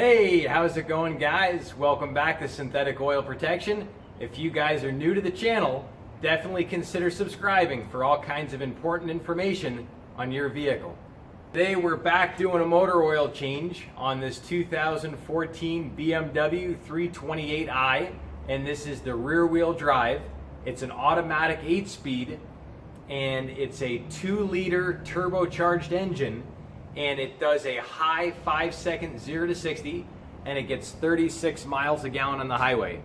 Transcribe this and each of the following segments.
Hey, how's it going, guys? Welcome back to Synthetic Oil Protection. If you guys are new to the channel, definitely consider subscribing for all kinds of important information on your vehicle. Today we're back doing a motor oil change on this 2014 BMW 328i, and this is the rear wheel drive. It's an automatic 8-speed, and it's a 2-liter turbocharged engine, and it does a high 5-second 0 to 60, and it gets 36 miles a gallon on the highway.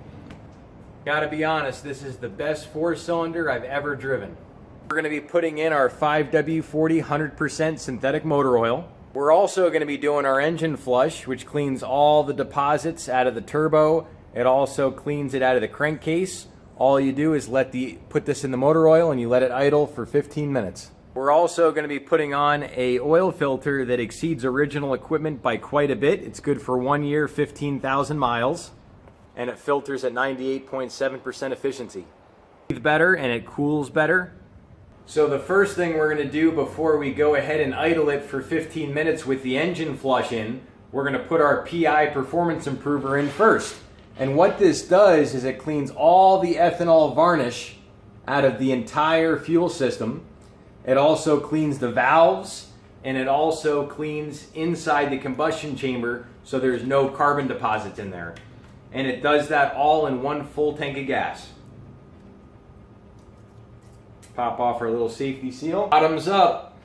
Gotta be honest, this is the best 4-cylinder I've ever driven. We're going to be putting in our 5W40 100% synthetic motor oil. We're also going to be doing our engine flush, which cleans all the deposits out of the turbo. It also cleans it out of the crankcase. All you do is put this in the motor oil and you let it idle for 15 minutes. We're also going to be putting on a oil filter that exceeds original equipment by quite a bit. It's good for 1 year, 15,000 miles, and it filters at 98.7% efficiency. It breathes better and it cools better. So the first thing we're going to do before we go ahead and idle it for 15 minutes with the engine flush in, we're going to put our Pi Performance Improver in first. And what this does is it cleans all the ethanol varnish out of the entire fuel system. It also cleans the valves, and it also cleans inside the combustion chamber so there's no carbon deposits in there. And it does that all in one full tank of gas. Pop off our little safety seal. Bottoms up.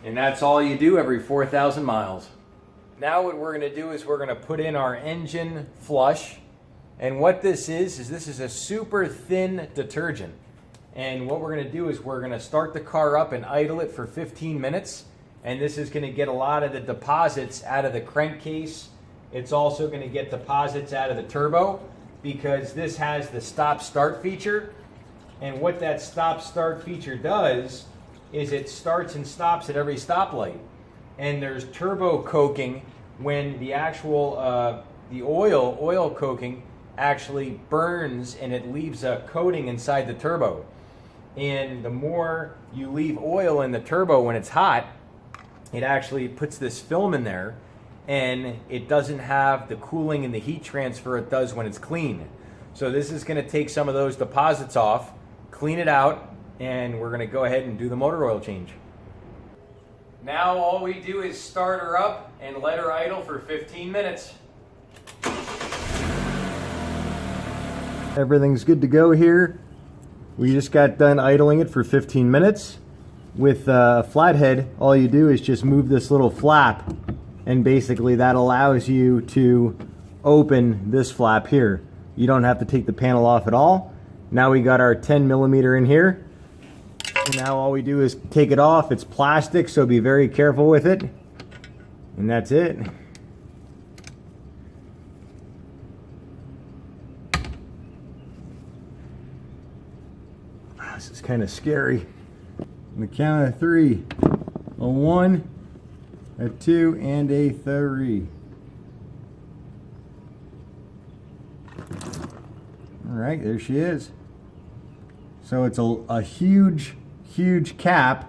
And that's all you do every 4,000 miles. Now what we're going to do is we're going to put in our engine flush. And what this is this is a super thin detergent. And what we're going to do is we're going to start the car up and idle it for 15 minutes. And this is going to get a lot of the deposits out of the crankcase. It's also going to get deposits out of the turbo because this has the stop-start feature. And what that stop-start feature does is it starts and stops at every stoplight. And there's turbo coking when the actual the oil coking actually burns and it leaves a coating inside the turbo. And the more you leave oil in the turbo when it's hot, it actually puts this film in there, and it doesn't have the cooling and the heat transfer it does when it's clean. So this is going to take some of those deposits off, clean it out, and we're going to go ahead and do the motor oil change. Now all we do is start her up and let her idle for 15 minutes. Everything's good to go here. We just got done idling it for 15 minutes. With a flathead, all you do is just move this little flap, and basically that allows you to open this flap here. You don't have to take the panel off at all. Now we got our 10 millimeter in here. And now all we do is take it off. It's plastic, so be very careful with it. And that's it. This is kind of scary. On the count of 3. A 1, a 2, and a 3. Alright, there she is. So it's a huge cap,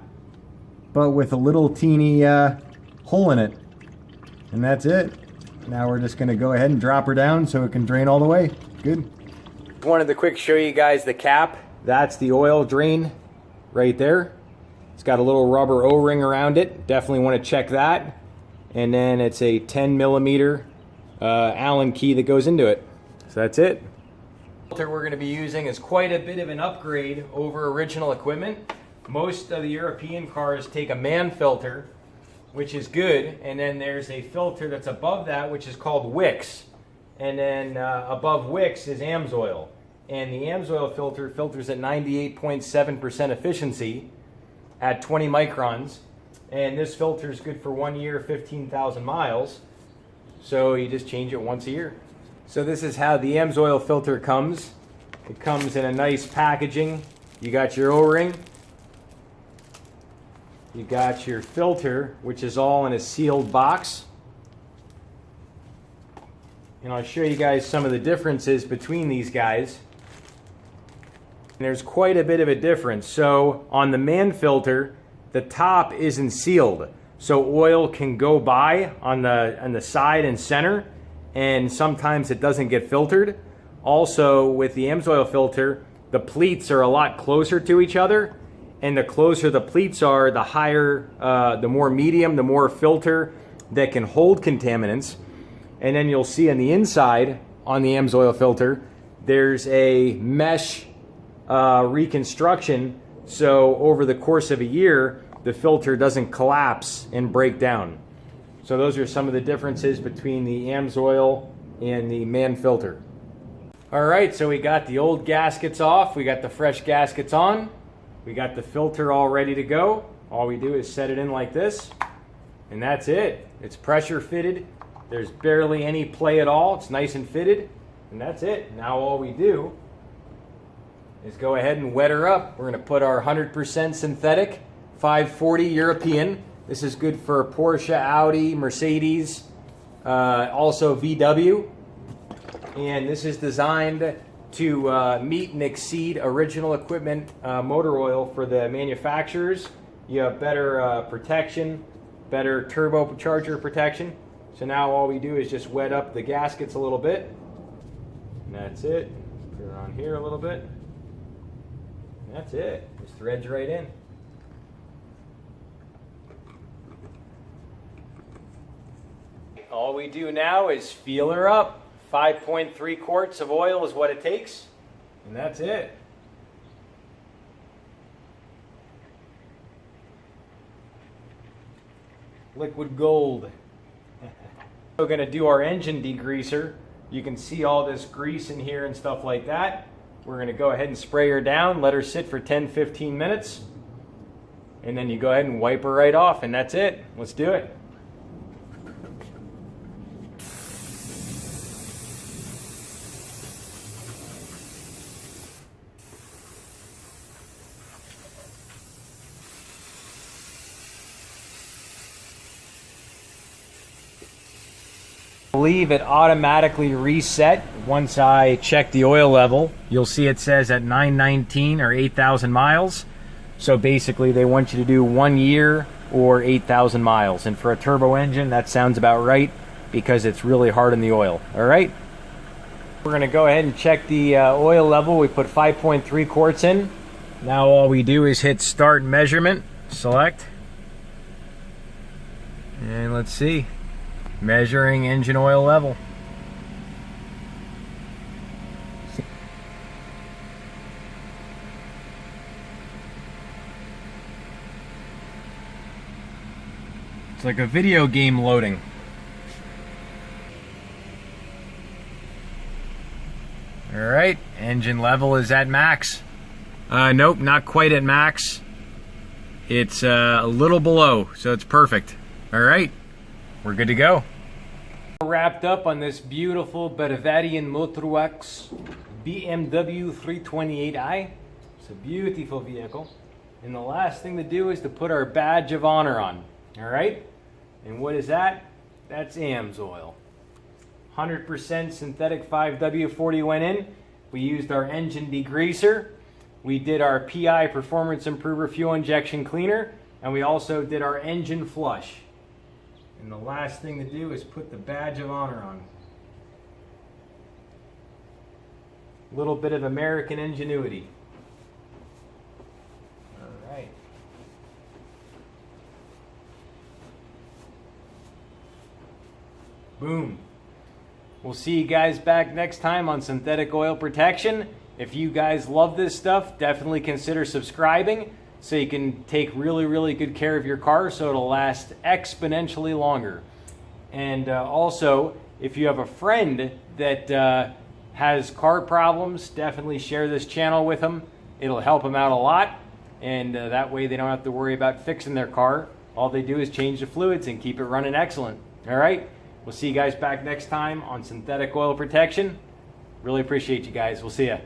but with a little teeny hole in it. And that's it. Now we're just going to go ahead and drop her down so it can drain all the way. Good. Wanted to quick show you guys the cap. That's the oil drain right there. It's got a little rubber O-ring around it. Definitely want to check that. And then it's a 10 millimeter Allen key that goes into it. So that's it. The filter we're going to be using is quite a bit of an upgrade over original equipment. Most of the European cars take a man filter, which is good, and then there's a filter that's above that, which is called Wicks. And then above Wicks is AMSOIL. And the AMSOIL filter filters at 98.7% efficiency at 20 microns. And this filter is good for 1 year, 15,000 miles. So you just change it once a year. So this is how the AMSOIL filter comes. It comes in a nice packaging. You got your O-ring. You got your filter, which is all in a sealed box. And I'll show you guys some of the differences between these guys. There's quite a bit of a difference. So on the man filter, the top isn't sealed, so oil can go by on the side and center, and sometimes it doesn't get filtered. Also, with the AMSOIL filter, the pleats are a lot closer to each other, and the closer the pleats are, the higher, the more medium, the more filter that can hold contaminants. And then you'll see on the inside, on the AMSOIL filter, there's a mesh reconstruction, so over the course of a year, the filter doesn't collapse and break down. So those are some of the differences between the AMSOIL and the man filter. All right, so we got the old gaskets off, we got the fresh gaskets on, we got the filter all ready to go. All we do is set it in like this, and that's it. It's pressure fitted. There's barely any play at all. It's nice and fitted, and that's it. Now all we do is go ahead and wet her up. We're gonna put our 100% synthetic 540 European. This is good for Porsche, Audi, Mercedes, also VW. And this is designed to meet and exceed original equipment motor oil for the manufacturers. You have better protection, better turbocharger protection. So now all we do is just wet up the gaskets a little bit. And that's it. Put it on here a little bit. And that's it. Just threads right in. All we do now is feel her up. 5.3 quarts of oil is what it takes, and that's it. Liquid gold. We're going to do our engine degreaser. You can see all this grease in here and stuff like that. We're going to go ahead and spray her down, let her sit for 10-15 minutes, and then you go ahead and wipe her right off, and that's it. Let's do it. I believe it automatically reset once I check the oil level. You'll see it says at 919 or 8,000 miles. So basically they want you to do 1 year or 8,000 miles. And for a turbo engine, that sounds about right because it's really hard in the oil. All right. We're going to go ahead and check the oil level. We put 5.3 quarts in. Now all we do is hit start measurement, select, and let's see. Measuring engine oil level. It's like a video game loading. All right, engine level is at max. Nope, not quite at max. It's a little below, so it's perfect. All right. We're good to go. Wrapped up on this beautiful Bavarian Motorworks BMW 328i. It's a beautiful vehicle. And the last thing to do is to put our badge of honor on. All right? And what is that? That's AMSOIL. 100% synthetic 5W40 went in. We used our engine degreaser. We did our Pi Performance Improver fuel injection cleaner. And we also did our engine flush. And the last thing to do is put the badge of honor on. A little bit of American ingenuity. All right. Boom. We'll see you guys back next time on Synthetic Oil Protection. If you guys love this stuff, definitely consider subscribing, so you can take really, really good care of your car so it'll last exponentially longer. And also, if you have a friend that has car problems, definitely share this channel with them. It'll help them out a lot, and that way they don't have to worry about fixing their car. All they do is change the fluids and keep it running excellent. All right? We'll see you guys back next time on Synthetic Oil Protection. Really appreciate you guys. We'll see ya.